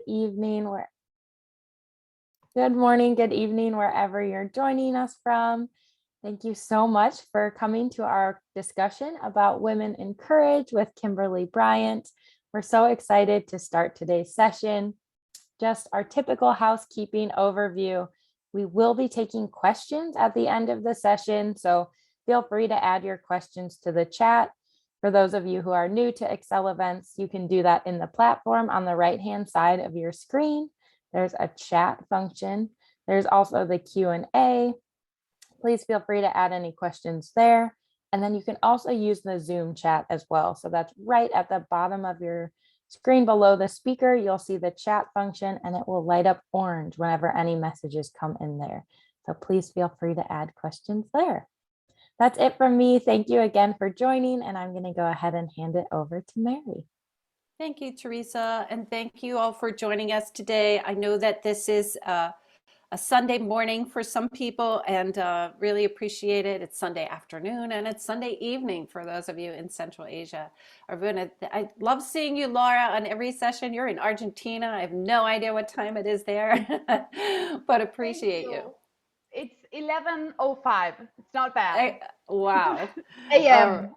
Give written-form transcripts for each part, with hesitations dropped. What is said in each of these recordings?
evening or good morning, good evening, wherever you're joining us from. Thank you so much for coming to our discussion about women in courage with Kimberly Bryant. We're so excited to start today's session. Just our typical housekeeping overview. We will be taking questions at the end of the session, so feel free to add your questions to the chat. For those of you who are new to Excel events, you can do that in the platform on the right-hand side of your screen. There's a chat function. There's also the Q&A. Please feel free to add any questions there. And then you can also use the Zoom chat as well. So that's right at the bottom of your screen below the speaker. You'll see the chat function and it will light up orange whenever any messages come in there. So please feel free to add questions there. That's it from me. Thank you again for joining, and I'm going to go ahead and hand it over to Mary. Thank you, Teresa, and thank you all for joining us today. I know that this is a Sunday morning for some people, and really appreciate it. It's Sunday afternoon, and it's Sunday evening for those of you in Central Asia. I love seeing you, Laura, on every session. You're in Argentina. I have no idea what time it is there, but appreciate you. It's 11:05. It's not bad. Wow. AM.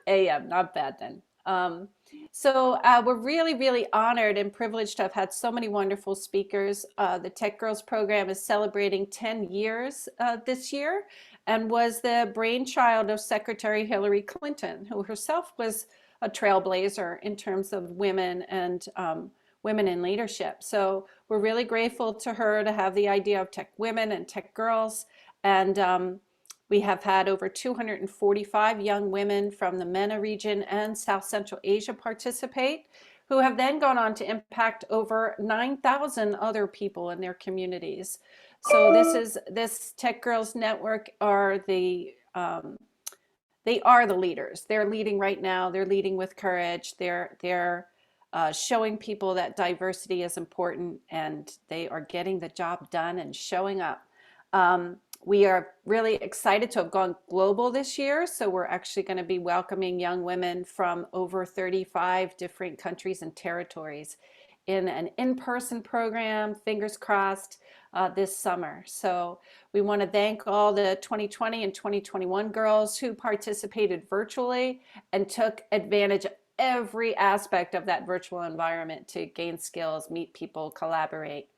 AM, not bad then. So we're really honored and privileged to have had so many wonderful speakers. The Tech Girls program is celebrating 10 years this year and was the brainchild of Secretary Hillary Clinton, who herself was a trailblazer in terms of women and women in leadership. So we're really grateful to her to have the idea of Tech Women and Tech Girls. And we have had over 245 young women from the MENA region and South Central Asia participate, who have then gone on to impact over 9,000 other people in their communities. So this Tech Girls Network are they are the leaders. They're leading right now. They're leading with courage. They're showing people that diversity is important, and they are getting the job done and showing up. We are really excited to have gone global this year. So we're actually going to be welcoming young women from over 35 different countries and territories in an in-person program, fingers crossed, this summer. So we want to thank all the 2020 and 2021 girls who participated virtually and took advantage of every aspect of that virtual environment to gain skills, meet people, collaborate.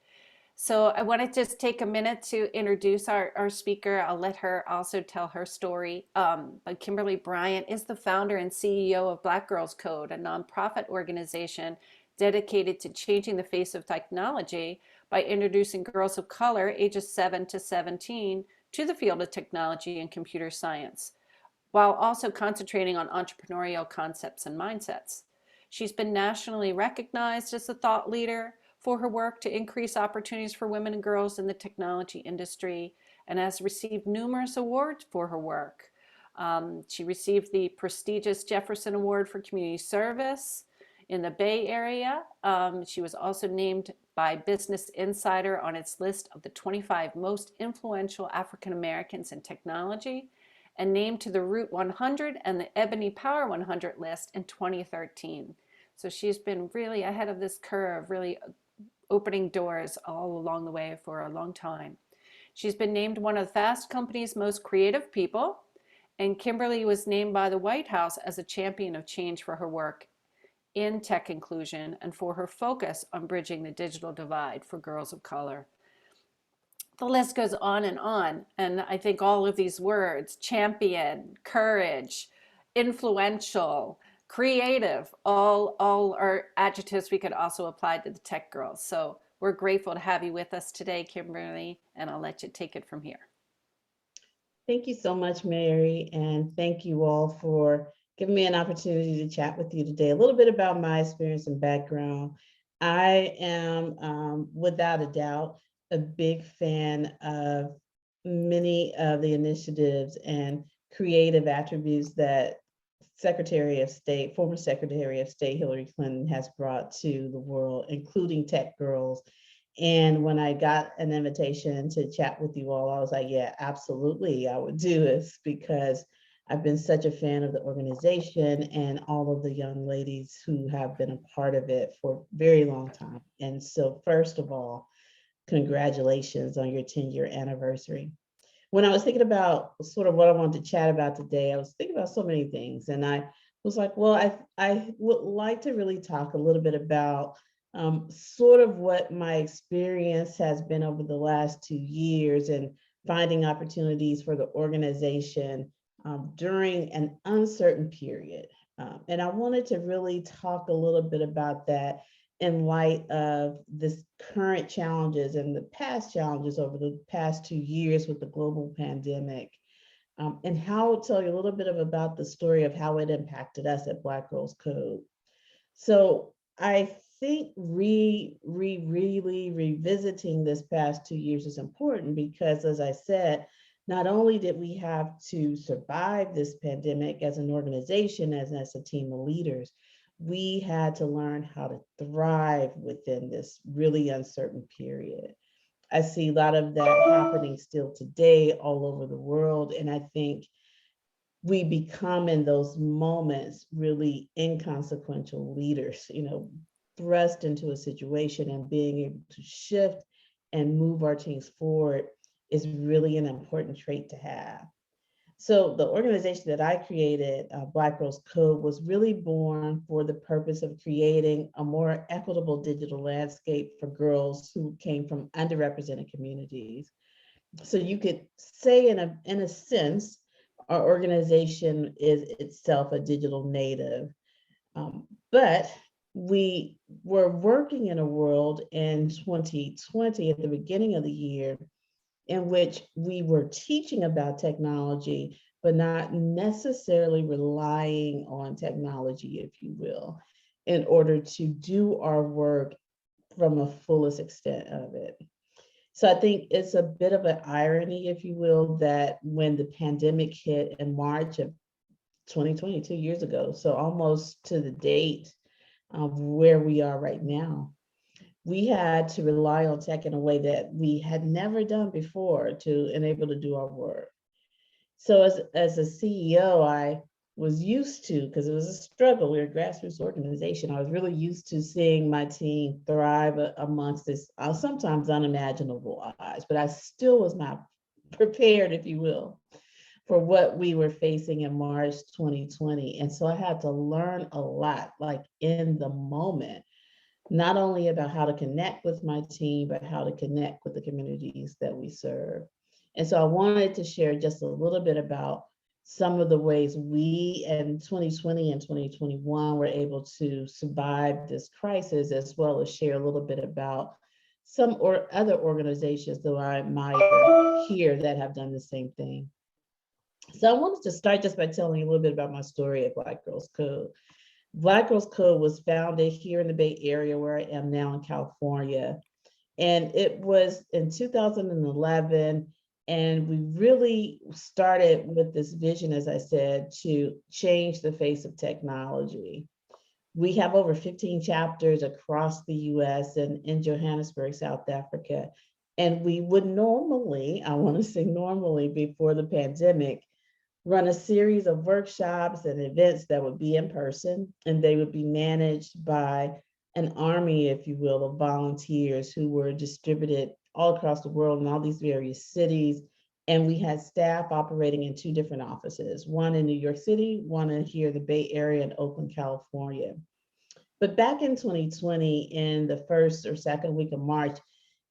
So I want to just take a minute to introduce our speaker. I'll let her also tell her story. But Kimberly Bryant is the founder and CEO of Black Girls Code, a nonprofit organization dedicated to changing the face of technology by introducing girls of color ages 7 to 17 to the field of technology and computer science, while also concentrating on entrepreneurial concepts and mindsets. She's been nationally recognized as a thought leader for her work to increase opportunities for women and girls in the technology industry, and has received numerous awards for her work. She received the prestigious Jefferson Award for Community Service in the Bay Area. She was also named by Business Insider on its list of the 25 most influential African Americans in technology, and named to the Root 100 and the Ebony Power 100 list in 2013. So she's been really ahead of this curve, really opening doors all along the way for a long time. She's been named one of Fast Company's most creative people, and Kimberly was named by the White House as a champion of change for her work in tech inclusion and for her focus on bridging the digital divide for girls of color. The list goes on, and I think all of these words, champion, courage, influential, creative, all are adjectives we could also apply to the Tech Girls. So we're grateful to have you with us today, Kimberly, and I'll let you take it from here. Thank you so much, Mary, and thank you all for giving me an opportunity to chat with you today. A little bit about my experience and background. I am, without a doubt, a big fan of many of the initiatives and creative attributes that Secretary of State, former Secretary of State Hillary Clinton has brought to the world, including Tech Girls. And when I got an invitation to chat with you all, I was like, yeah, absolutely, I would do this, because I've been such a fan of the organization and all of the young ladies who have been a part of it for a very long time. And so first of all, congratulations on your 10-year anniversary. When I was thinking about sort of what I wanted to chat about today, I was thinking about so many things. And I was like, well, I would like to really talk a little bit about sort of what my experience has been over the last 2 years and finding opportunities for the organization during an uncertain period. And I wanted to really talk a little bit about that in light of this current challenges and the past challenges over the past 2 years with the global pandemic, and how I'll tell you a little bit about the story of how it impacted us at Black Girls Code. So I think really revisiting this past 2 years is important because, as I said, not only did we have to survive this pandemic as an organization, as a team of leaders, we had to learn how to thrive within this really uncertain period. I see a lot of that happening still today all over the world. And I think we become in those moments really inconsequential leaders, thrust into a situation and being able to shift and move our teams forward is really an important trait to have. So the organization that I created, Black Girls Code, was really born for the purpose of creating a more equitable digital landscape for girls who came from underrepresented communities. So you could say in a sense, our organization is itself a digital native. But we were working in a world in 2020 at the beginning of the year in which we were teaching about technology, but not necessarily relying on technology, if you will, in order to do our work from a fullest extent of it. So I think it's a bit of an irony, if you will, that when the pandemic hit in March of 2020, 2 years ago, so almost to the date of where we are right now, we had to rely on tech in a way that we had never done before to enable to do our work. So as a CEO, I was used to, because it was a struggle, we're a grassroots organization, I was really used to seeing my team thrive amongst this sometimes unimaginable odds, but I still was not prepared, if you will, for what we were facing in March 2020. And so I had to learn a lot, like in the moment, not only about how to connect with my team, but how to connect with the communities that we serve. And so I wanted to share just a little bit about some of the ways we in 2020 and 2021 were able to survive this crisis, as well as share a little bit about some or other organizations that I admire here that have done the same thing. So I wanted to start just by telling you a little bit about my story at Black Girls Code. Black Girls Code was founded here in the Bay Area, where I am now in California. And it was in 2011. And we really started with this vision, as I said, to change the face of technology. We have over 15 chapters across the US and in Johannesburg, South Africa. And we would normally, I want to say normally before the pandemic, run a series of workshops and events that would be in person, and they would be managed by an army, if you will, of volunteers who were distributed all across the world in all these various cities. And we had staff operating in 2 different offices, one in New York City, one in here, the Bay Area in Oakland, California. But back in 2020, in the first or second week of March,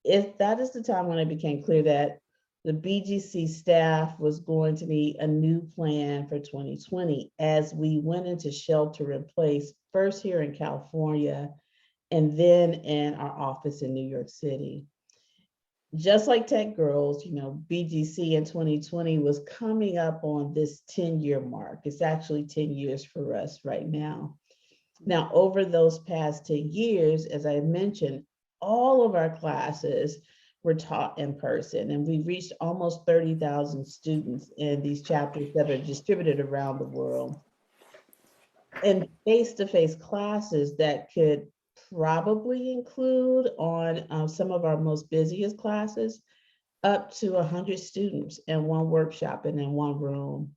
that is the time when it became clear that the BGC staff was going to need a new plan for 2020 as we went into shelter in place, first here in California, and then in our office in New York City. Just like Tech Girls, BGC in 2020 was coming up on this 10-year mark. It's actually 10 years for us right now. Now, over those past 10 years, as I mentioned, all of our classes were taught in person, and we reached almost 30,000 students in these chapters that are distributed around the world. And face-to-face classes that could probably include on some of our most busiest classes, up to 100 students in one workshop and in one room.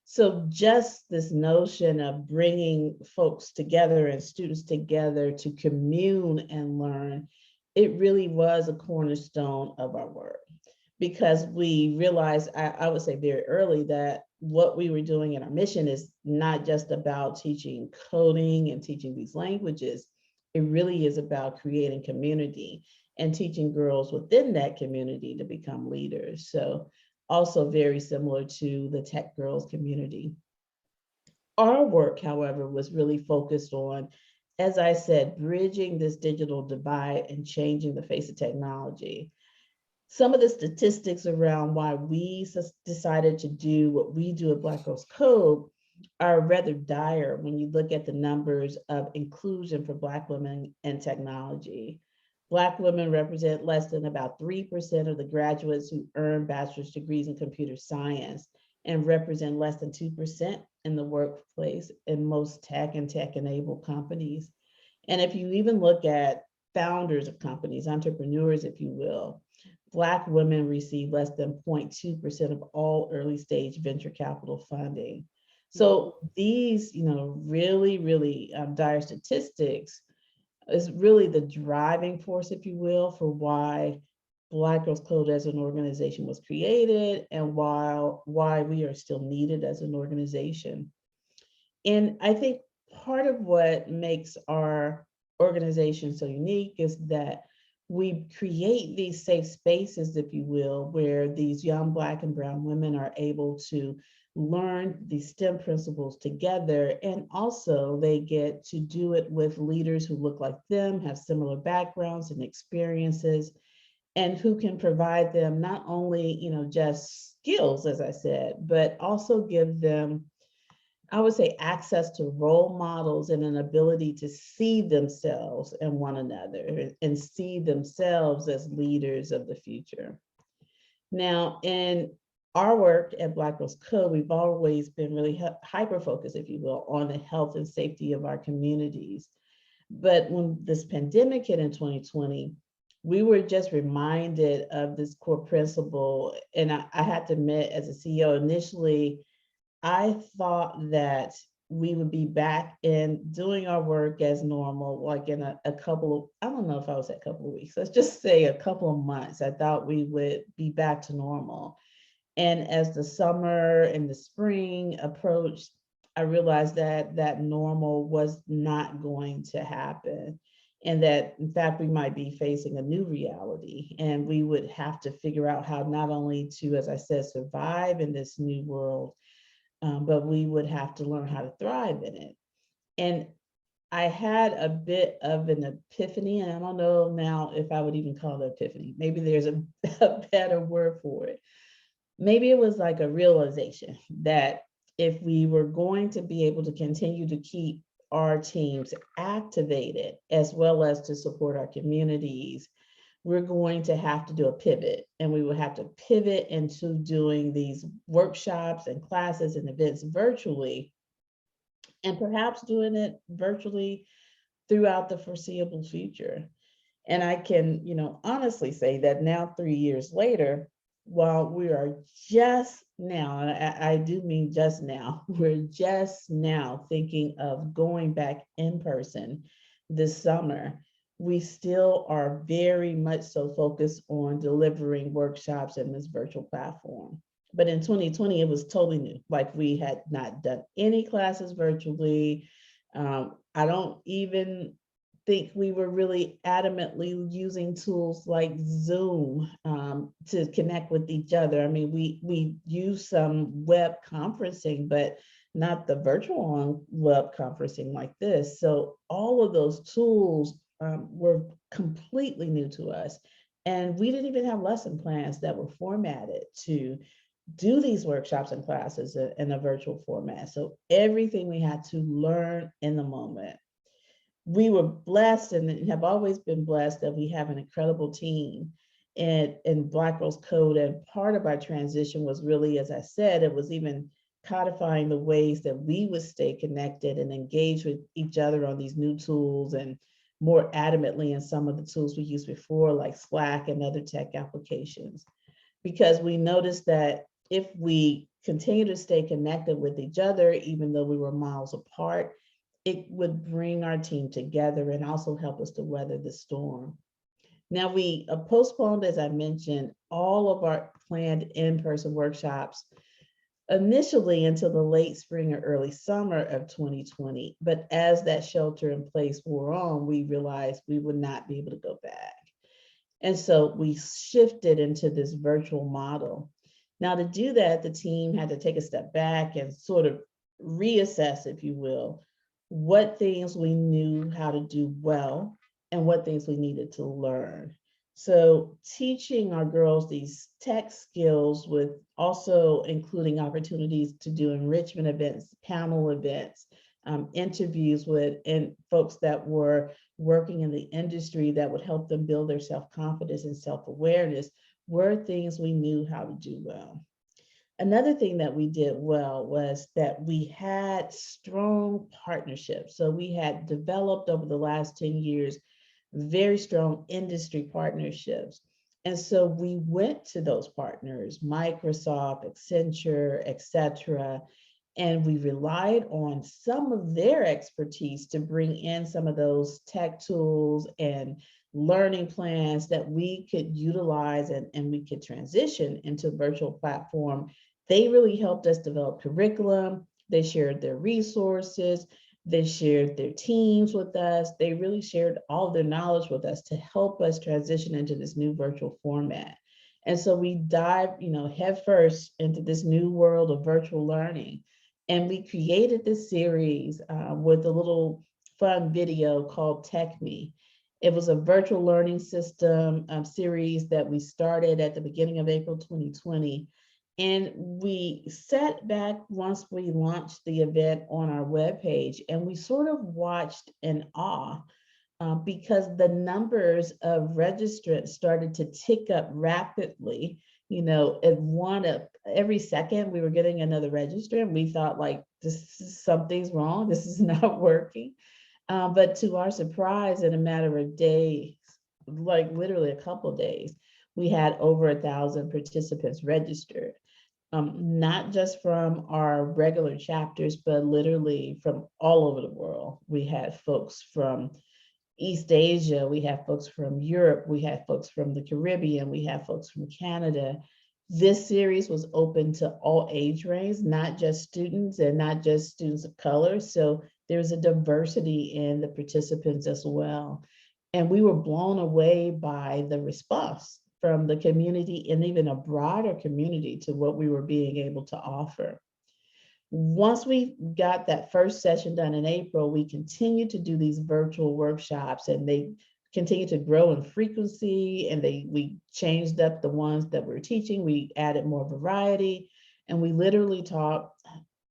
So just this notion of bringing folks together and students together to commune and learn, it really was a cornerstone of our work, because we realized, I would say very early, that what we were doing in our mission is not just about teaching coding and teaching these languages. It really is about creating community and teaching girls within that community to become leaders. So also very similar to the tech girls community. Our work, however, was really focused on, as I said, bridging this digital divide and changing the face of technology. Some of the statistics around why we decided to do what we do at Black Girls Code are rather dire when you look at the numbers of inclusion for Black women in technology. Black women represent less than about 3% of the graduates who earn bachelor's degrees in computer science, and represent less than 2% in the workplace in most tech and tech-enabled companies. And if you even look at founders of companies, entrepreneurs, if you will, Black women receive less than 0.2% of all early stage venture capital funding. So these, really, really dire statistics is really the driving force, if you will, for why Black Girls Code as an organization was created, and why we are still needed as an organization. And I think part of what makes our organization so unique is that we create these safe spaces, if you will, where these young Black and brown women are able to learn these STEM principles together. And also they get to do it with leaders who look like them, have similar backgrounds and experiences, and who can provide them not only, just skills, as I said, but also give them, I would say, access to role models and an ability to see themselves in one another and see themselves as leaders of the future. Now, in our work at Black Girls Code, we've always been really hyper-focused, if you will, on the health and safety of our communities. But when this pandemic hit in 2020, we were just reminded of this core principle. And I had to admit, as a CEO, initially, I thought that we would be back in doing our work as normal, like in a couple of, I don't know if I was a couple of weeks, let's just say a couple of months. I thought we would be back to normal. And as the summer and the spring approached, I realized that that normal was not going to happen. And that, in fact, we might be facing a new reality. And we would have to figure out how not only to, as I said, survive in this new world, but we would have to learn how to thrive in it. And I had a bit of an epiphany, and I don't know now if I would even call it epiphany. Maybe there's a better word for it. Maybe it was like a realization that if we were going to be able to continue to keep our teams activated, as well as to support our communities, we're going to have to do a pivot, and we will have to pivot into doing these workshops and classes and events virtually, and perhaps doing it virtually throughout the foreseeable future. And I can, honestly say that now, 3 years later, while we are just now, and I do mean just now, we're just now thinking of going back in person this summer, we still are very much so focused on delivering workshops in this virtual platform. But in 2020, it was totally new. Like, we had not done any classes virtually. I don't even think we were really adamantly using tools like Zoom to connect with each other. I mean, we use some web conferencing, but not the virtual web conferencing like this. So all of those tools were completely new to us. And we didn't even have lesson plans that were formatted to do these workshops and classes in a virtual format. So everything we had to learn in the moment. We were blessed and have always been blessed that we have an incredible team in Black Girls Code. And part of our transition was really, as I said, it was even codifying the ways that we would stay connected and engage with each other on these new tools, and more adamantly in some of the tools we used before, like Slack and other tech applications. Because we noticed that if we continue to stay connected with each other, even though we were miles apart, it would bring our team together and also help us to weather the storm. Now, we postponed, as I mentioned, all of our planned in-person workshops initially until the late spring or early summer of 2020. But as that shelter in place wore on, we realized we would not be able to go back. And so we shifted into this virtual model. Now, to do that, the team had to take a step back and sort of reassess, if you will, what things we knew how to do well and what things we needed to learn. So teaching our girls these tech skills with also including opportunities to do enrichment events, panel events, interviews with folks that were working in the industry that would help them build their self-confidence and self-awareness were things we knew how to do well. Another thing that we did well was that we had strong partnerships. So we had developed over the last 10 years very strong industry partnerships. And so we went to those partners, Microsoft, Accenture, et cetera, and we relied on some of their expertise to bring in some of those tech tools and learning plans that we could utilize and we could transition into a virtual platform. They really helped us develop curriculum. They shared their resources. They shared their teams with us. They really shared all of their knowledge with us to help us transition into this new virtual format. And so we dived, headfirst into this new world of virtual learning. And we created this series with a little fun video called Tech Me. It was a virtual learning system series that we started at the beginning of April 2020. And we sat back once we launched the event on our webpage, and we sort of watched in awe because the numbers of registrants started to tick up rapidly. Every second we were getting another registrant. We thought something's wrong. This is not working. But to our surprise, in a matter of days, like literally a couple of days, we had over 1,000 participants registered. Not just from our regular chapters, but literally from all over the world. We had folks from East Asia, we have folks from Europe, we have folks from the Caribbean, we have folks from Canada. This series was open to all age ranges, not just students and not just students of color. So there's a diversity in the participants as well. And we were blown away by the response from the community and even a broader community to what we were being able to offer. Once we got that first session done in April, we continued to do these virtual workshops, and they continued to grow in frequency, and we changed up the ones that we're teaching. We added more variety, and we literally taught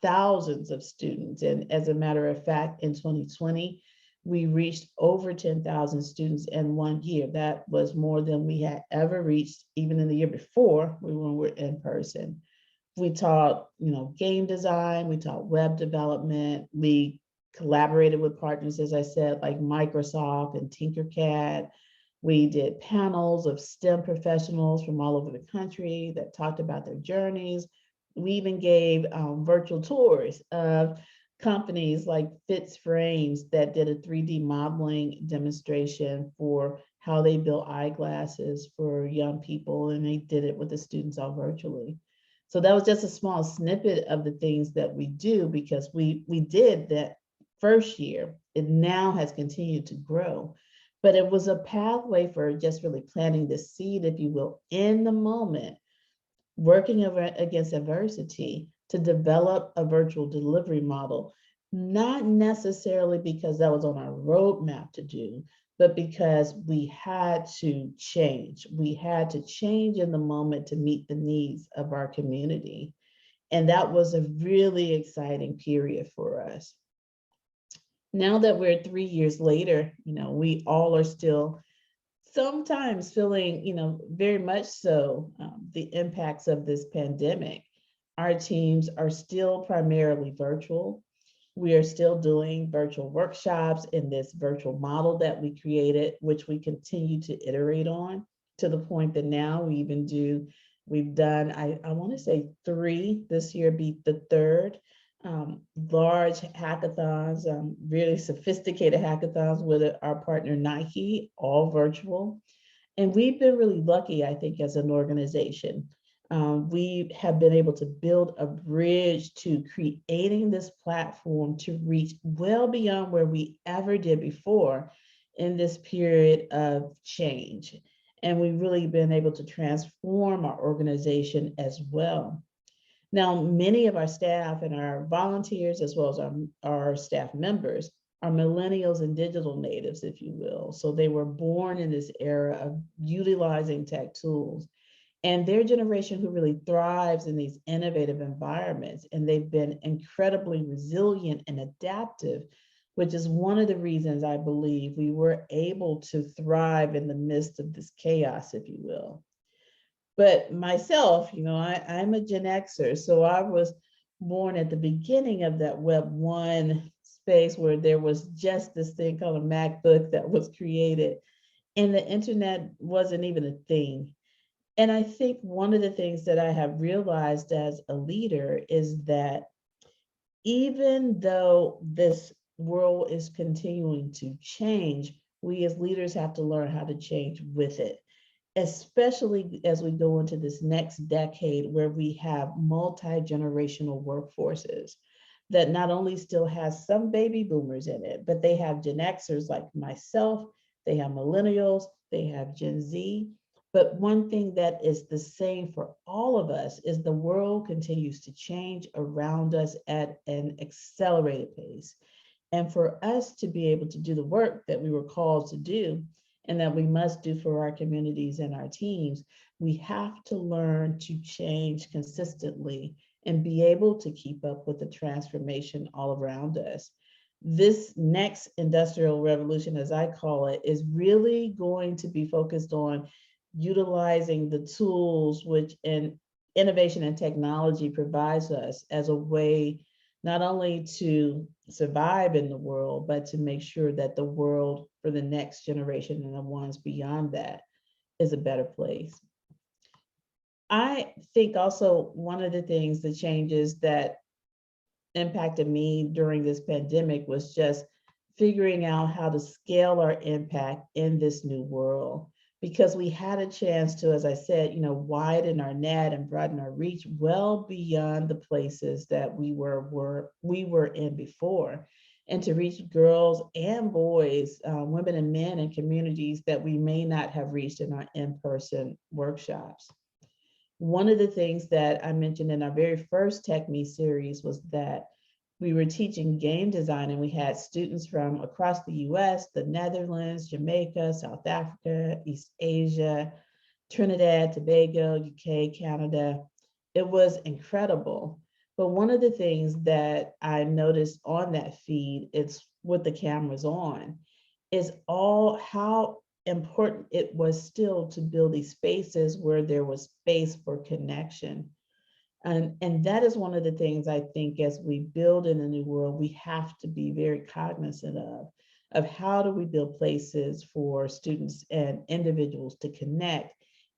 thousands of students. And as a matter of fact, in 2020, we reached over 10,000 students in 1 year. That was more than we had ever reached, even in the year before when we were in person. We taught, game design, we taught web development, we collaborated with partners, as I said, like Microsoft and Tinkercad. We did panels of STEM professionals from all over the country that talked about their journeys. We even gave virtual tours of companies like Fitz Frames that did a 3D modeling demonstration for how they built eyeglasses for young people, and they did it with the students all virtually. So that was just a small snippet of the things that we do, because we did that first year. It now has continued to grow, but it was a pathway for just really planting the seed, if you will, in the moment, working against adversity to develop a virtual delivery model, not necessarily because that was on our roadmap to do, but because we had to change. We had to change in the moment to meet the needs of our community. And that was a really exciting period for us. Now that we're 3 years later, we all are still sometimes feeling, very much so the impacts of this pandemic. Our teams are still primarily virtual. We are still doing virtual workshops in this virtual model that we created, which we continue to iterate on to the point that now we even do We've done, I want to say 3, this year be the 3rd, large hackathons, really sophisticated hackathons with our partner Nike, all virtual. And we've been really lucky, I think, as an organization. We have been able to build a bridge to creating this platform to reach well beyond where we ever did before in this period of change. And we've really been able to transform our organization as well. Now, many of our staff and our volunteers, as well as our staff members, are millennials and digital natives, if you will. So they were born in this era of utilizing tech tools. And their generation who really thrives in these innovative environments. And they've been incredibly resilient and adaptive, which is one of the reasons I believe we were able to thrive in the midst of this chaos, if you will. But myself, I'm a Gen Xer, so I was born at the beginning of that Web 1 space where there was just this thing called a MacBook that was created, and the internet wasn't even a thing. And I think one of the things that I have realized as a leader is that even though this world is continuing to change, we as leaders have to learn how to change with it, especially as we go into this next decade where we have multi-generational workforces that not only still has some baby boomers in it, but they have Gen Xers like myself, they have millennials, they have Gen Z. But one thing that is the same for all of us is the world continues to change around us at an accelerated pace. And for us to be able to do the work that we were called to do, and that we must do for our communities and our teams, we have to learn to change consistently and be able to keep up with the transformation all around us. This next industrial revolution, as I call it, is really going to be focused on utilizing the tools which innovation and technology provides us as a way not only to survive in the world, but to make sure that the world for the next generation and the ones beyond that is a better place. I think also one of the things, the changes that impacted me during this pandemic was just figuring out how to scale our impact in this new world, because we had a chance to, as I said, widen our net and broaden our reach well beyond the places that we were in before, and to reach girls and boys, women and men in communities that we may not have reached in our in-person workshops. One of the things that I mentioned in our very first Tech Me series was that we were teaching game design, and we had students from across the US, the Netherlands, Jamaica, South Africa, East Asia, Trinidad, Tobago, UK, Canada. It was incredible. But one of the things that I noticed on that feed, it's with the cameras on, is all how important it was still to build these spaces where there was space for connection. And that is one of the things I think as we build in a new world, we have to be very cognizant of how do we build places for students and individuals to connect,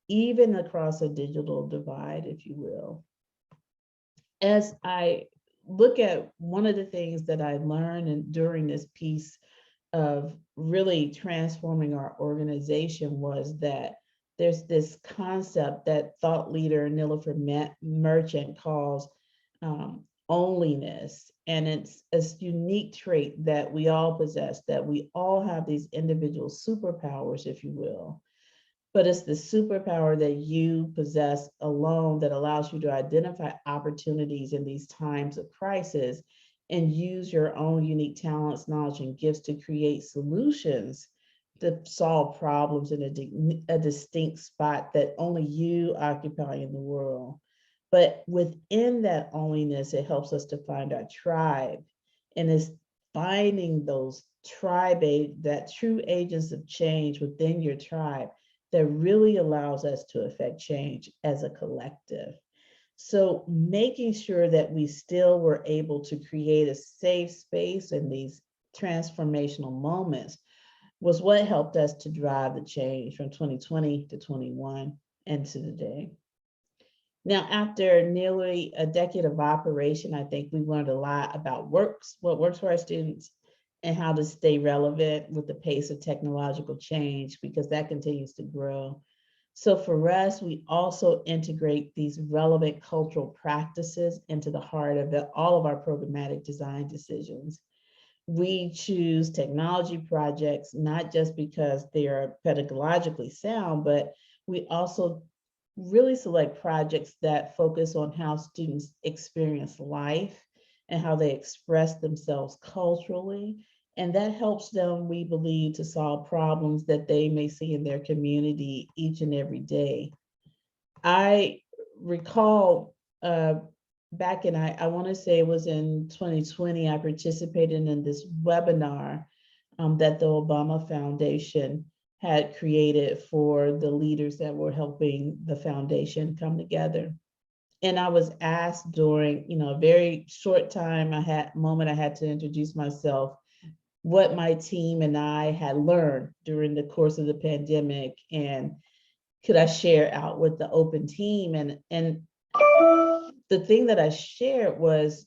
even across a digital divide, if you will. As I look at one of the things that I learned during this piece of really transforming our organization was that there's this concept that thought leader Nilofer Merchant calls onlyness. And it's a unique trait that we all possess, that we all have these individual superpowers, if you will. But it's the superpower that you possess alone that allows you to identify opportunities in these times of crisis and use your own unique talents, knowledge, and gifts to create solutions to solve problems in a distinct spot that only you occupy in the world. But within that onlyness, it helps us to find our tribe. And it's finding those that true agents of change within your tribe that really allows us to affect change as a collective. So making sure that we still were able to create a safe space in these transformational moments was what helped us to drive the change from 2020 to 21 and to today. Now, after nearly a decade of operation, I think we learned a lot about what works for our students, and how to stay relevant with the pace of technological change, because that continues to grow. So for us, we also integrate these relevant cultural practices into the heart of all of our programmatic design decisions. We choose technology projects, not just because they are pedagogically sound, but we also really select projects that focus on how students experience life and how they express themselves culturally. And that helps them, we believe, to solve problems that they may see in their community each and every day. I recall back in, I want to say it was in 2020, I participated in this webinar that the Obama Foundation had created for the leaders that were helping the foundation come together. And I was asked during, a very short time, I had to introduce myself, what my team and I had learned during the course of the pandemic, and could I share out with the open team. And the thing that I shared was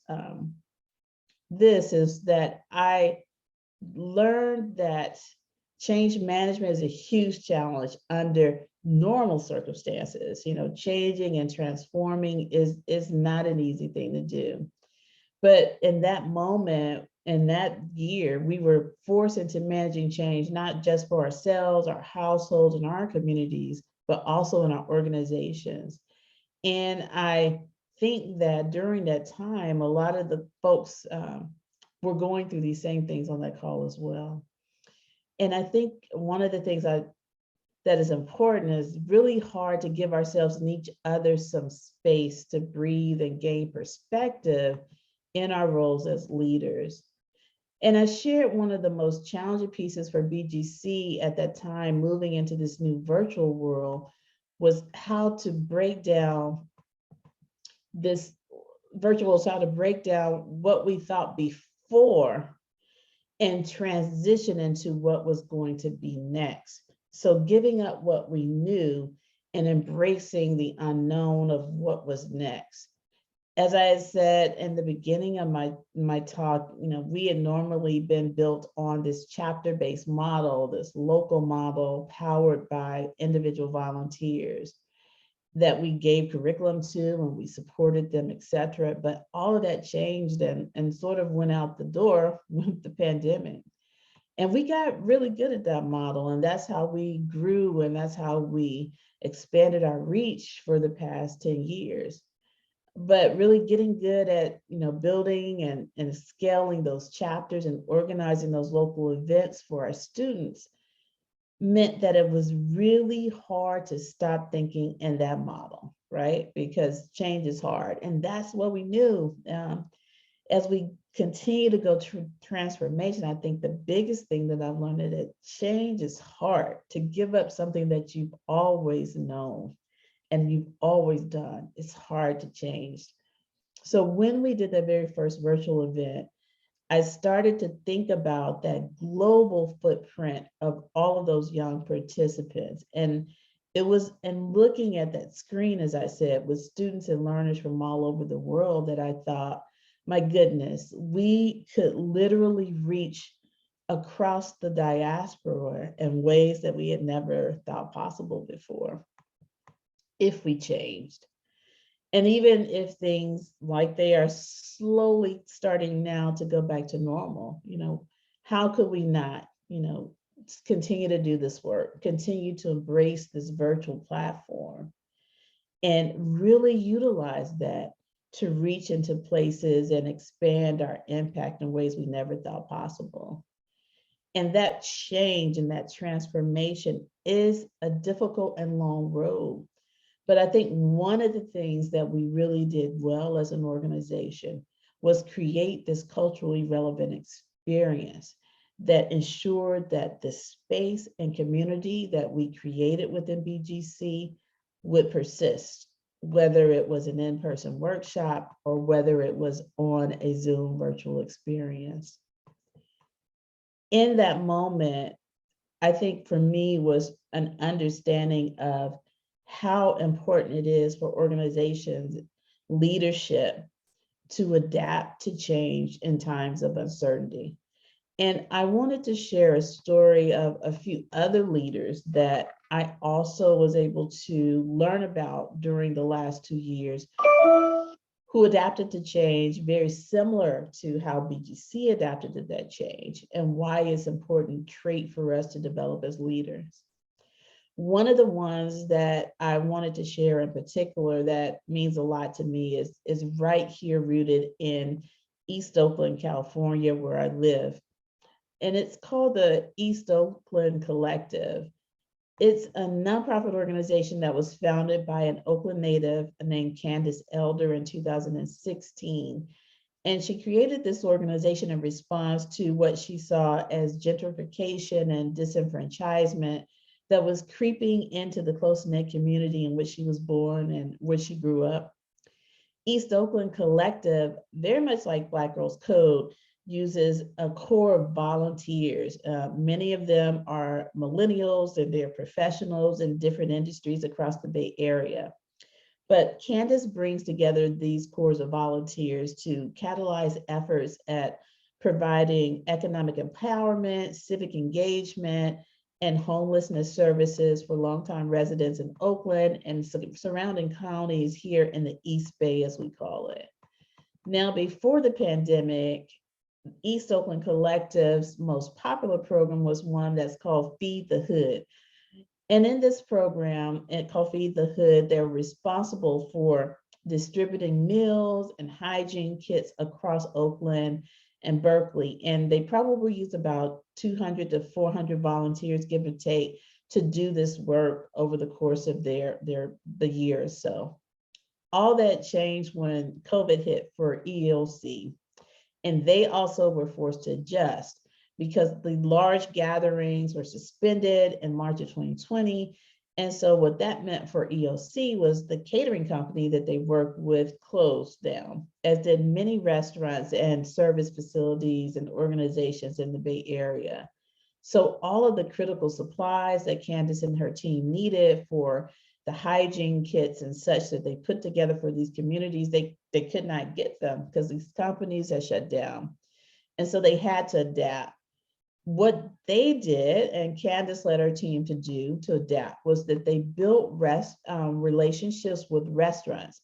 this is that I learned that change management is a huge challenge under normal circumstances. Changing and transforming is not an easy thing to do. But in that moment, in that year, we were forced into managing change, not just for ourselves, our households, and our communities, but also in our organizations. And I think that during that time, a lot of the folks were going through these same things on that call as well. And I think one of the things that is important is really hard to give ourselves and each other some space to breathe and gain perspective in our roles as leaders. And I shared one of the most challenging pieces for BGC at that time, moving into this new virtual world, was how to break down this virtual, how to break down what we thought before and transition into what was going to be next. So giving up what we knew and embracing the unknown of what was next. As I had said in the beginning of my talk, we had normally been built on this chapter-based model, this local model powered by individual volunteers that we gave curriculum to and we supported them, et cetera. But all of that changed and sort of went out the door with the pandemic. And we got really good at that model, and that's how we grew, and that's how we expanded our reach for the past 10 years. But really getting good at building and scaling those chapters and organizing those local events for our students meant that it was really hard to stop thinking in that model, right? Because change is hard. And that's what we knew. As we continue to go through transformation, I think the biggest thing that I've learned is that change is hard. To give up something that you've always known and you've always done, it's hard to change. So when we did that very first virtual event, I started to think about that global footprint of all of those young participants. And it was in looking at that screen, as I said, with students and learners from all over the world, that I thought, my goodness, we could literally reach across the diaspora in ways that we had never thought possible before, if we changed. And even if things like they are slowly starting now to go back to normal, how could we not, continue to do this work, continue to embrace this virtual platform and really utilize that to reach into places and expand our impact in ways we never thought possible. And that change and that transformation is a difficult and long road. But I think one of the things that we really did well as an organization was create this culturally relevant experience that ensured that the space and community that we created within BGC would persist, whether it was an in-person workshop or whether it was on a Zoom virtual experience. In that moment, I think for me was an understanding of how important it is for organizations, leadership, to adapt to change in times of uncertainty. And I wanted to share a story of a few other leaders that I also was able to learn about during the last 2 years who adapted to change very similar to how BGC adapted to that change and why it's an important trait for us to develop as leaders. One of the ones that I wanted to share in particular that means a lot to me is right here rooted in East Oakland, California, where I live. And it's called the East Oakland Collective. It's a nonprofit organization that was founded by an Oakland native named Candace Elder in 2016. And she created this organization in response to what she saw as gentrification and disenfranchisement that was creeping into the close-knit community in which she was born and where she grew up. East Oakland Collective, very much like Black Girls Code, uses a core of volunteers. Many of them are millennials and they're professionals in different industries across the Bay Area. But Candace brings together these cores of volunteers to catalyze efforts at providing economic empowerment, civic engagement, and homelessness services for longtime residents in Oakland and surrounding counties here in the East Bay, as we call it. Now, before the pandemic, East Oakland Collective's most popular program was one that's called Feed the Hood. And in this program, called Feed the Hood, they're responsible for distributing meals and hygiene kits across Oakland and Berkeley. And they probably use about 200 to 400 volunteers, give or take, to do this work over the course of the year or so. All that changed when COVID hit for EOC. And they also were forced to adjust because the large gatherings were suspended in March of 2020. And so what that meant for EOC was the catering company that they worked with closed down, as did many restaurants and service facilities and organizations in the Bay Area. So all of the critical supplies that Candace and her team needed for the hygiene kits and such that they put together for these communities, they could not get them because these companies had shut down. And so they had to adapt. What they did, and Candace led her team to do to adapt, was that they built relationships with restaurants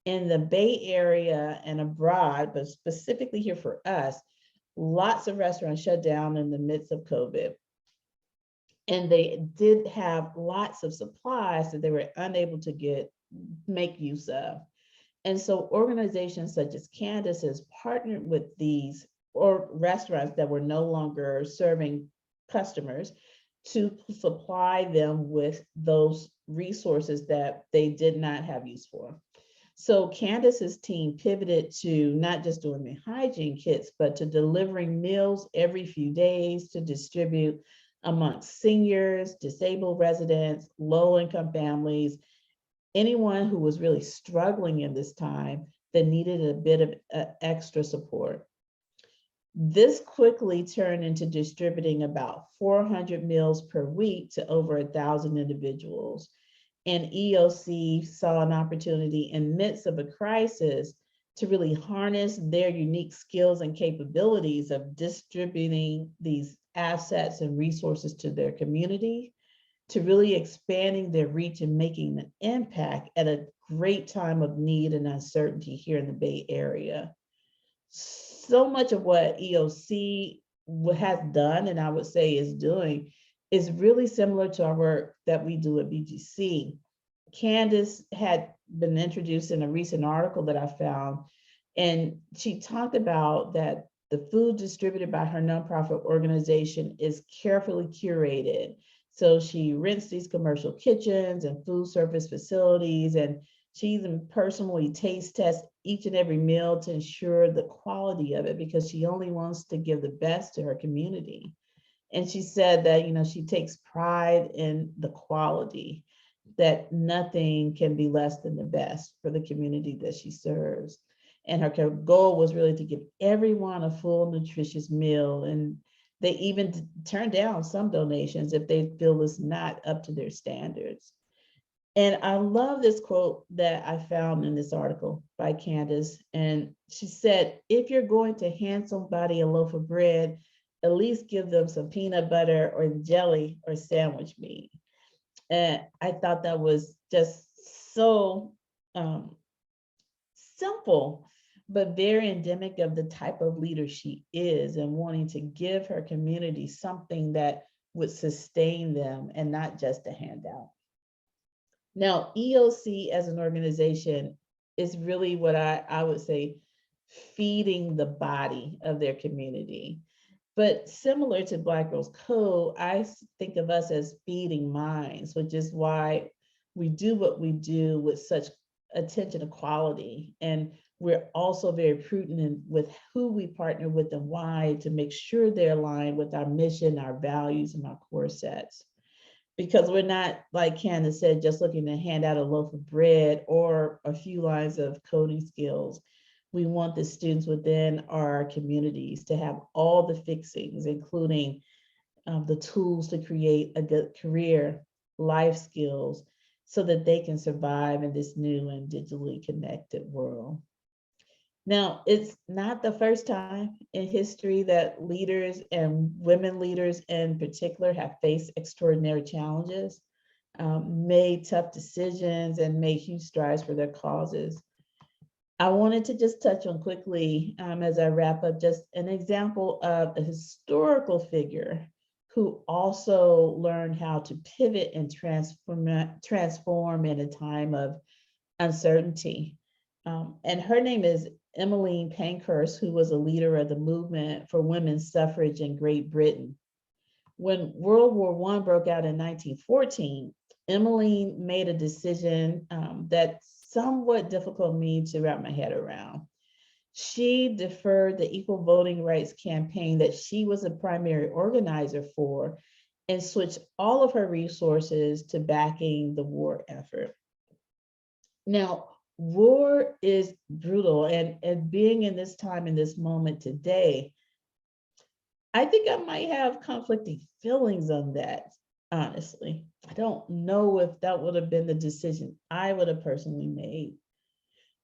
in the Bay Area and abroad, but specifically here for us. Lots of restaurants shut down in the midst of COVID. And they did have lots of supplies that they were unable to make use of. And so organizations such as Candace has partnered with these restaurants that were no longer serving customers to supply them with those resources that they did not have use for. So Candace's team pivoted to not just doing the hygiene kits, but to delivering meals every few days to distribute amongst seniors, disabled residents, low-income families, anyone who was really struggling in this time that needed a bit of extra support. This quickly turned into distributing about 400 meals per week to over 1,000 individuals. And EOC saw an opportunity in the midst of a crisis to really harness their unique skills and capabilities of distributing these assets and resources to their community, to really expanding their reach and making an impact at a great time of need and uncertainty here in the Bay Area. So much of what EOC has done, and I would say is doing, is really similar to our work that we do at BGC. Candace had been introduced in a recent article that I found, and she talked about that the food distributed by her nonprofit organization is carefully curated. So she rents these commercial kitchens and food service facilities, and she even personally taste tests each and every meal to ensure the quality of it, because she only wants to give the best to her community. And she said that, she takes pride in the quality, that nothing can be less than the best for the community that she serves. And her goal was really to give everyone a full, nutritious meal. And they even turn down some donations if they feel it's not up to their standards. And I love this quote that I found in this article by Candace. And she said, if you're going to hand somebody a loaf of bread, at least give them some peanut butter or jelly or sandwich meat. And I thought that was just so simple, but very endemic of the type of leader she is, and wanting to give her community something that would sustain them and not just a handout. Now, EOC as an organization is really what I would say feeding the body of their community. But similar to Black Girls Code, I think of us as feeding minds, which is why we do what we do with such attention to quality. And we're also very prudent with who we partner with and why, to make sure they're aligned with our mission, our values, and our core sets. Because we're not, like Candace said, just looking to hand out a loaf of bread or a few lines of coding skills. We want the students within our communities to have all the fixings, including the tools to create a good career, life skills, so that they can survive in this new and digitally connected world. Now, it's not the first time in history that leaders, and women leaders in particular, have faced extraordinary challenges, made tough decisions, and made huge strides for their causes. I wanted to just touch on quickly, as I wrap up, just an example of a historical figure who also learned how to pivot and transform in a time of uncertainty. And her name is Emmeline Pankhurst, who was a leader of the movement for women's suffrage in Great Britain. When World War I broke out in 1914, Emmeline made a decision that's somewhat difficult for me to wrap my head around. She deferred the equal voting rights campaign that she was a primary organizer for, and switched all of her resources to backing the war effort. Now, war is brutal, and being in this time, in this moment today, I think I might have conflicting feelings on that, honestly. I don't know if that would have been the decision I would have personally made.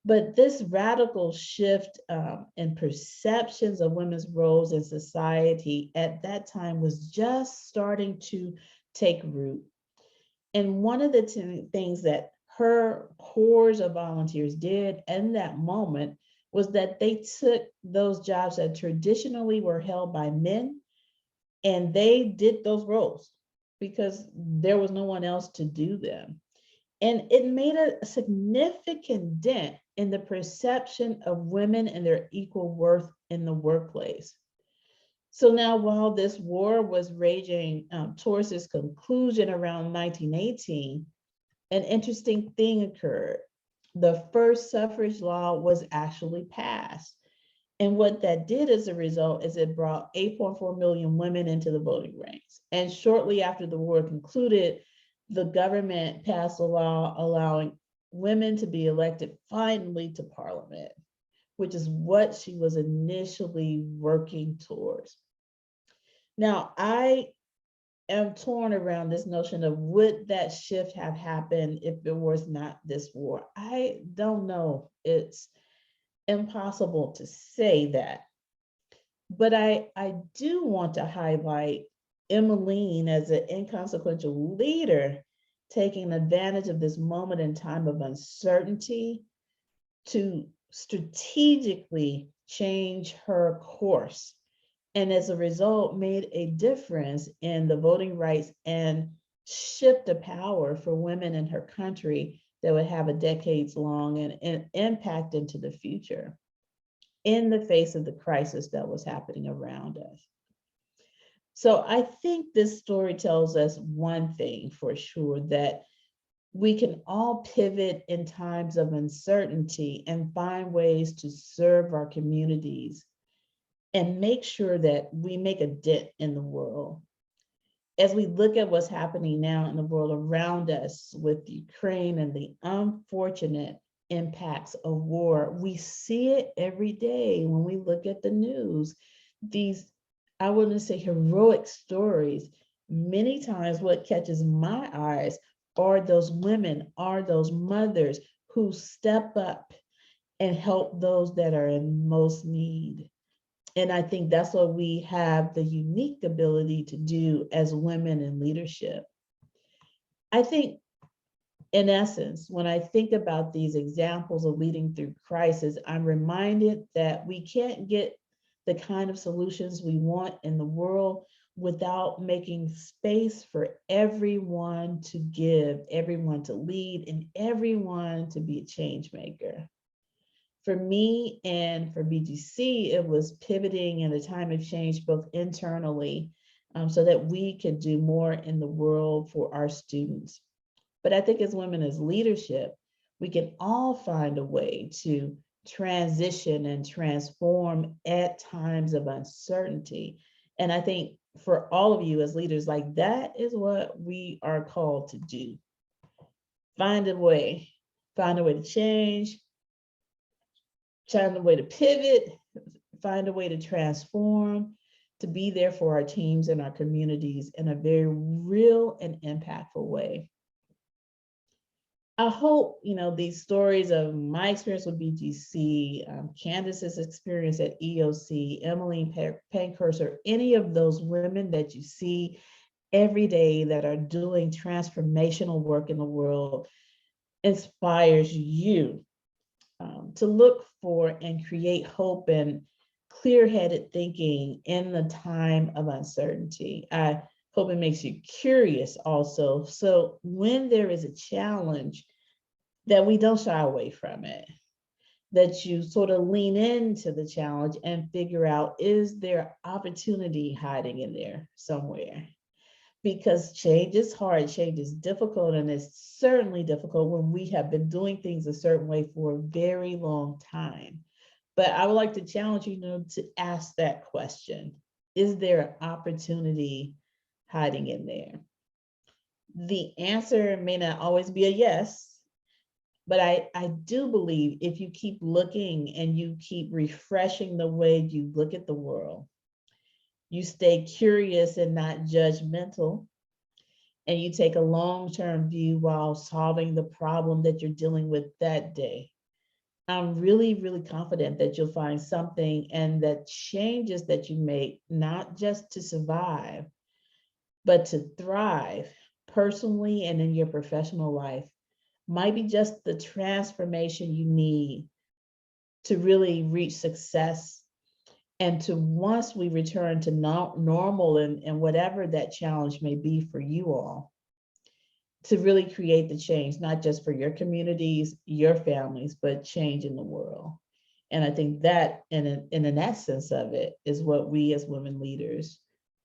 But this radical shift in perceptions of women's roles in society at that time was just starting to take root. And one of the things that her hordes of volunteers did in that moment was that they took those jobs that traditionally were held by men, and they did those roles because there was no one else to do them. And it made a significant dent in the perception of women and their equal worth in the workplace. So now, while this war was raging towards its conclusion around 1918, an interesting thing occurred. The First Suffrage Law was actually passed. And what that did as a result is it brought 8.4 million women into the voting ranks. And shortly after the war concluded, the government passed a law allowing women to be elected finally to Parliament, which is what she was initially working towards. Now, I am torn around this notion of would that shift have happened if it was not this war? I don't know. It's impossible to say that. But I do want to highlight Emmeline as an inconsequential leader, taking advantage of this moment in time of uncertainty to strategically change her course. And as a result, made a difference in the voting rights and shift of power for women in her country that would have a decades-long and impact into the future in the face of the crisis that was happening around us. So I think this story tells us one thing for sure, that we can all pivot in times of uncertainty and find ways to serve our communities and make sure that we make a dent in the world. As we look at what's happening now in the world around us with Ukraine and the unfortunate impacts of war, we see it every day when we look at the news. These, I wouldn't say heroic stories, many times what catches my eyes are those women, are those mothers who step up and help those that are in most need. And I think that's what we have the unique ability to do as women in leadership. I think, in essence, when I think about these examples of leading through crisis, I'm reminded that we can't get the kind of solutions we want in the world without making space for everyone to give, everyone to lead, and everyone to be a change maker. For me and for BGC, it was pivoting in a time of change, both internally, so that we could do more in the world for our students. But I think as women as leadership, we can all find a way to transition and transform at times of uncertainty. And I think for all of you as leaders, like that is what we are called to do. Find a way to change, find a way to pivot, find a way to transform, to be there for our teams and our communities in a very real and impactful way. I hope, these stories of my experience with BGC, Candace's experience at EOC, Emily Pankers, or any of those women that you see every day that are doing transformational work in the world inspires you to look for and create hope and clear-headed thinking in the time of uncertainty. I hope it makes you curious also. So when there is a challenge, that we don't shy away from it, that you sort of lean into the challenge and figure out, is there opportunity hiding in there somewhere? Because change is hard, change is difficult, and it's certainly difficult when we have been doing things a certain way for a very long time. But I would like to challenge you, to ask that question. Is there an opportunity hiding in there? The answer may not always be a yes, but I do believe if you keep looking and you keep refreshing the way you look at the world, you stay curious and not judgmental, and you take a long-term view while solving the problem that you're dealing with that day, I'm really, really confident that you'll find something, and that changes that you make, not just to survive, but to thrive personally and in your professional life, might be just the transformation you need to really reach success, and to, once we return to normal and whatever that challenge may be for you all, to really create the change, not just for your communities, your families, but change in the world. And I think that in an essence of it is what we as women leaders,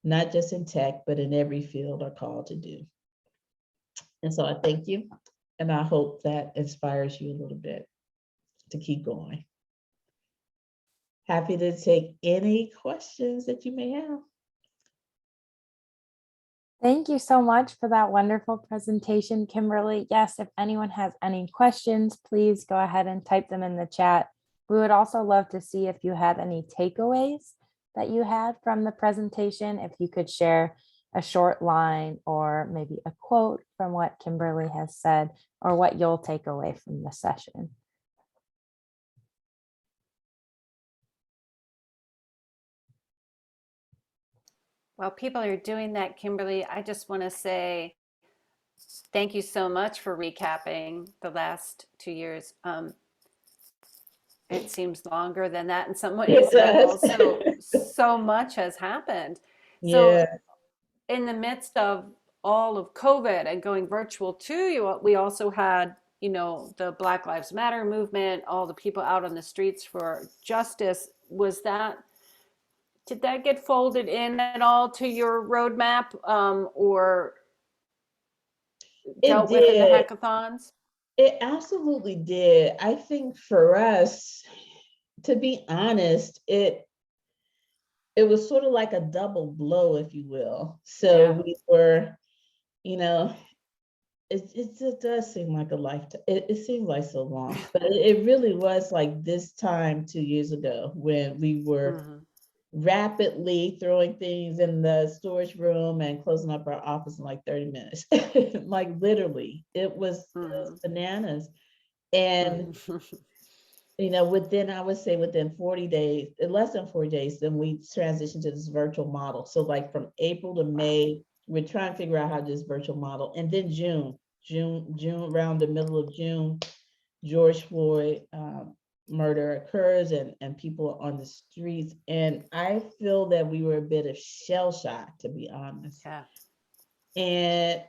not just in tech, but in every field, are called to do. And so I thank you. And I hope that inspires you a little bit to keep going. Happy to take any questions that you may have. Thank you so much for that wonderful presentation, Kimberly. Yes, if anyone has any questions, please go ahead and type them in the chat. We would also love to see if you had any takeaways that you had from the presentation. If you could share a short line or maybe a quote from what Kimberly has said, or what you'll take away from the session. While people are doing that, Kimberly, I just want to say thank you so much for recapping the last 2 years. It seems longer than that in some ways, but also so much has happened. So in the midst of all of COVID and going virtual too, we also had, the Black Lives Matter movement, all the people out on the streets for justice. Did that get folded in at all to your roadmap, or dealt with in the hackathons? It absolutely did. I think for us, to be honest, it was sort of like a double blow, if you will. So we were, it does seem like a lifetime. It seems like so long, but it really was like this time 2 years ago when we were rapidly throwing things in the storage room and closing up our office in like 30 minutes. Like literally, it was bananas. And within, I would say within 40 days, less than 40 days, then we transitioned to this virtual model. So like from April to May, we're trying to figure out how to do this virtual model. And then June, around the middle of June, George Floyd murder occurs and people are on the streets. And I feel that we were a bit of shell shock, to be honest. Yeah. And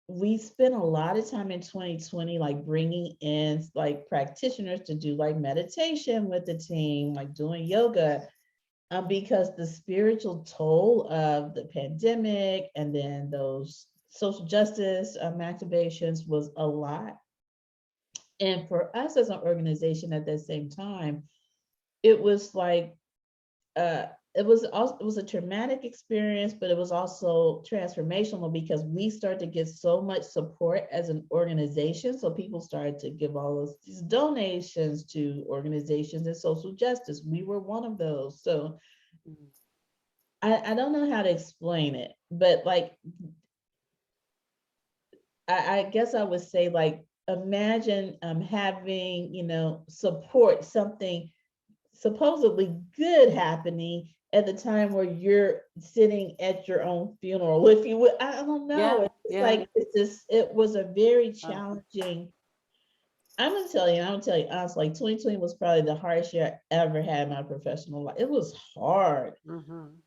we spent a lot of time in 2020, like bringing in like practitioners to do like meditation with the team, like doing yoga, because the spiritual toll of the pandemic and then those social justice activations was a lot. And for us as an organization at that same time, it was like, it was a traumatic experience, but it was also transformational because we started to get so much support as an organization. So people started to give all these donations to organizations and social justice. We were one of those. So I don't know how to explain it, but like, I guess I would say like, imagine having, support, something supposedly good happening at the time where you're sitting at your own funeral, if you would. I don't know. It was a very challenging. I'm gonna tell you honestly, like 2020 was probably the hardest year I ever had in my professional life. It was hard.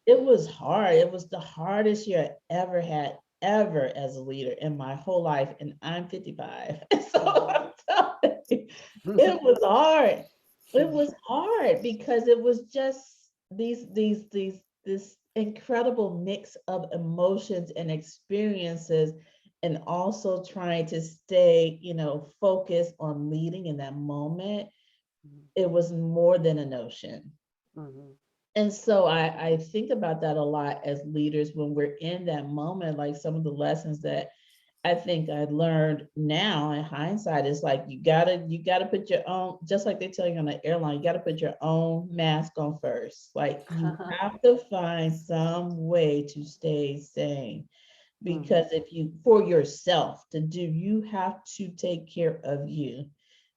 It was hard. It was the hardest year I ever had, ever, as a leader in my whole life. And I'm 55. So I'm telling you, it was hard. It was hard because it was just this incredible mix of emotions and experiences, and also trying to stay, focused on leading in that moment. It was more than a notion. And so I think about that a lot as leaders when we're in that moment. Like some of the lessons that I think I learned now in hindsight is like, you gotta put your own, just like they tell you on the airline, you gotta put your own mask on first. Like you have to find some way to stay sane, because for yourself you have to take care of you.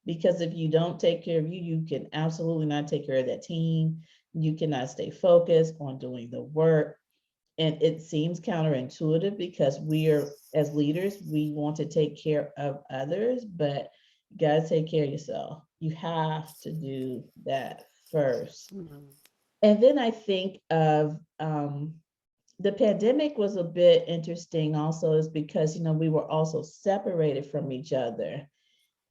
Because if you don't take care of you, you can absolutely not take care of that team. You cannot stay focused on doing the work. And it seems counterintuitive because as leaders, we want to take care of others, but you got to take care of yourself. You have to do that first. And then I think of the pandemic was a bit interesting also, is because, we were also separated from each other.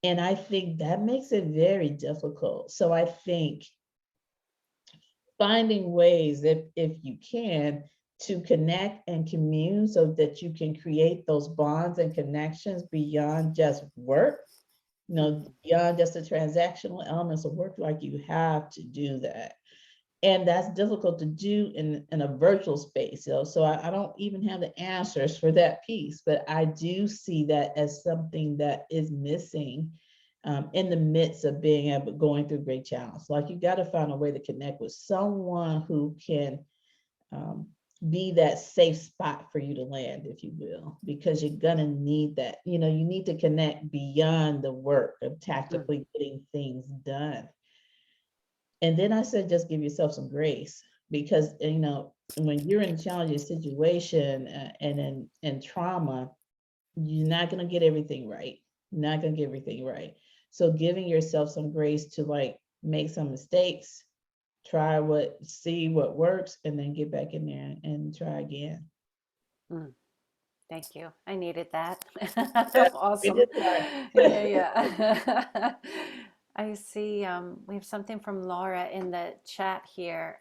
And I think that makes it very difficult. So I think finding ways, if you can, to connect and commune so that you can create those bonds and connections beyond just work, beyond just the transactional elements of work. Like you have to do that. And that's difficult to do in a virtual space. So I don't even have the answers for that piece, but I do see that as something that is missing in the midst of going through great challenge. Like you got to find a way to connect with someone who can be that safe spot for you to land, if you will, because you're gonna need that. You need to connect beyond the work of tactically getting things done. And then I said, just give yourself some grace, because when you're in a challenging situation and in trauma, you're not gonna get everything right. You're not gonna get everything right. So giving yourself some grace to like make some mistakes, see what works, and then get back in there and try again. Thank you. I needed that. Yeah, Awesome. Yeah. I see we have something from Laura in the chat here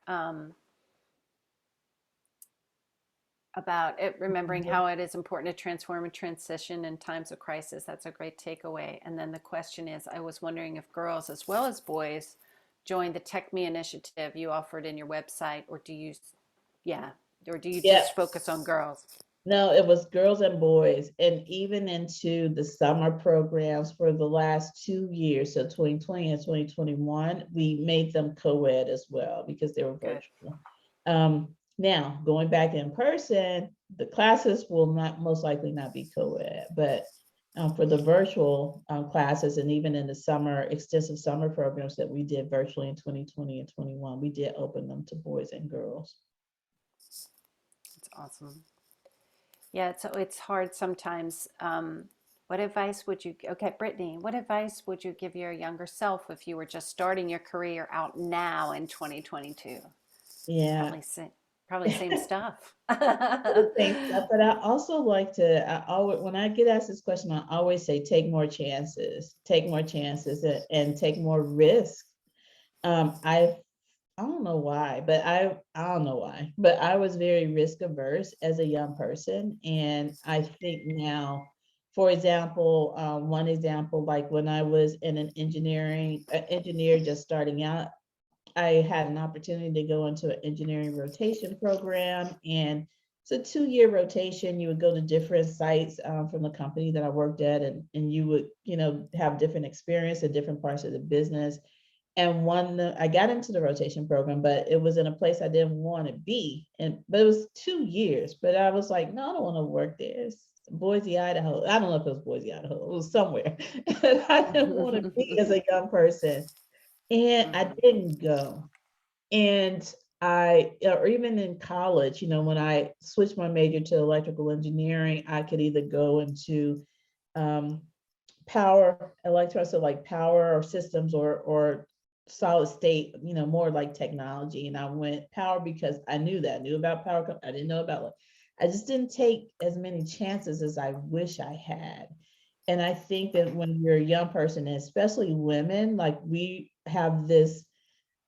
about it, remembering how it is important to transform and transition in times of crisis. That's a great takeaway. And then the question is, I was wondering if girls as well as boys joined the Tech Me initiative you offered in your website, or do you just focus on girls? No, it was girls and boys, and even into the summer programs for the last 2 years, so 2020 and 2021, we made them co-ed as well because they were Good. virtual. Now, going back in person, the classes will not most likely not be co-ed, but for the virtual classes and even in the summer, extensive summer programs that we did virtually in 2020 and 21, we did open them to boys and girls. It's awesome. Yeah, so it's hard sometimes. What advice would you, okay, Brittany, what advice would you give your younger self if you were just starting your career out now in 2022? Yeah. Probably same stuff. The same stuff, but I also like to, I always, when I get asked this question, I always say, take more chances, and take more risk. I don't know why, but I don't know why, but I was very risk averse as a young person. And I think now, for example, one example, like when I was in an engineer just starting out, I had an opportunity to go into an engineering rotation program, and it's a 2-year rotation. You would go to different sites from the company that I worked at, and you would, have different experience in different parts of the business. And I got into the rotation program, but it was in a place I didn't want to be. But it was 2 years. But I was like, no, I don't want to work there. It's Boise, Idaho. I don't know if it was Boise, Idaho. It was somewhere. And I didn't want to be as a young person. And I didn't go. And or even in college, when I switched my major to electrical engineering, I could either go into power, so like power or systems or solid state, more like technology. And I went power because I knew about power. I didn't know about, I just didn't take as many chances as I wish I had. And I think that when you're a young person, and especially women, like we have this,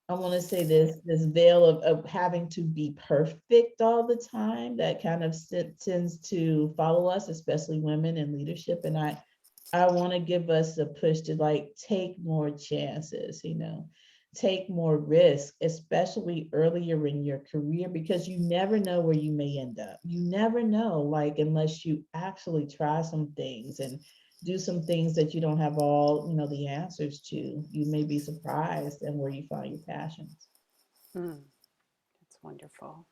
I want to say this veil of having to be perfect all the time that kind of tends to follow us, especially women in leadership. And I want to give us a push to like take more chances, take more risk, especially earlier in your career, because you never know where you may end up. You never know, like, unless you actually try some things and do some things that you don't have all, the answers to. You may be surprised and where you find your passions. That's wonderful.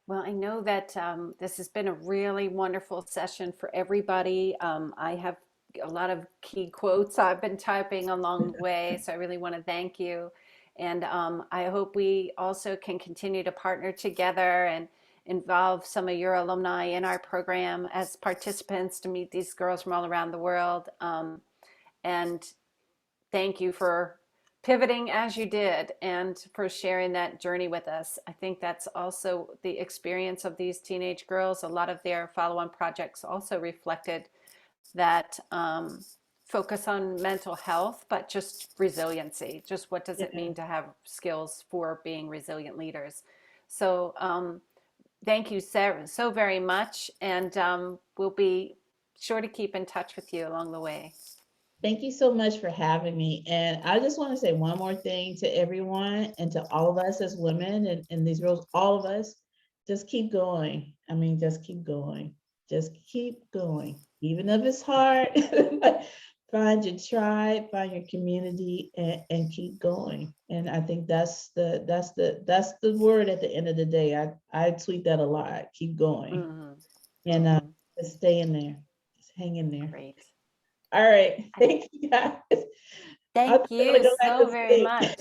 Well, I know that this has been a really wonderful session for everybody. I have a lot of key quotes I've been typing along the way, so I really want to thank you. And I hope we also can continue to partner together and involve some of your alumni in our program as participants to meet these girls from all around the world. And thank you for pivoting as you did and for sharing that journey with us. I think that's also the experience of these teenage girls. A lot of their follow-on projects also reflected that focus on mental health, but just resiliency. Just what does it mean to have skills for being resilient leaders? So thank you so very much. And we'll be sure to keep in touch with you along the way. Thank you so much for having me. And I just want to say one more thing to everyone and to all of us as women and these roles, all of us, just keep going. I mean, just keep going. Just keep going. Even if it's hard, find your tribe, find your community, and keep going. And I think that's the word at the end of the day. I tweet that a lot. Keep going. And just stay in there. Just hang in there. Great. All right. Thank you, guys. Thank you so very much.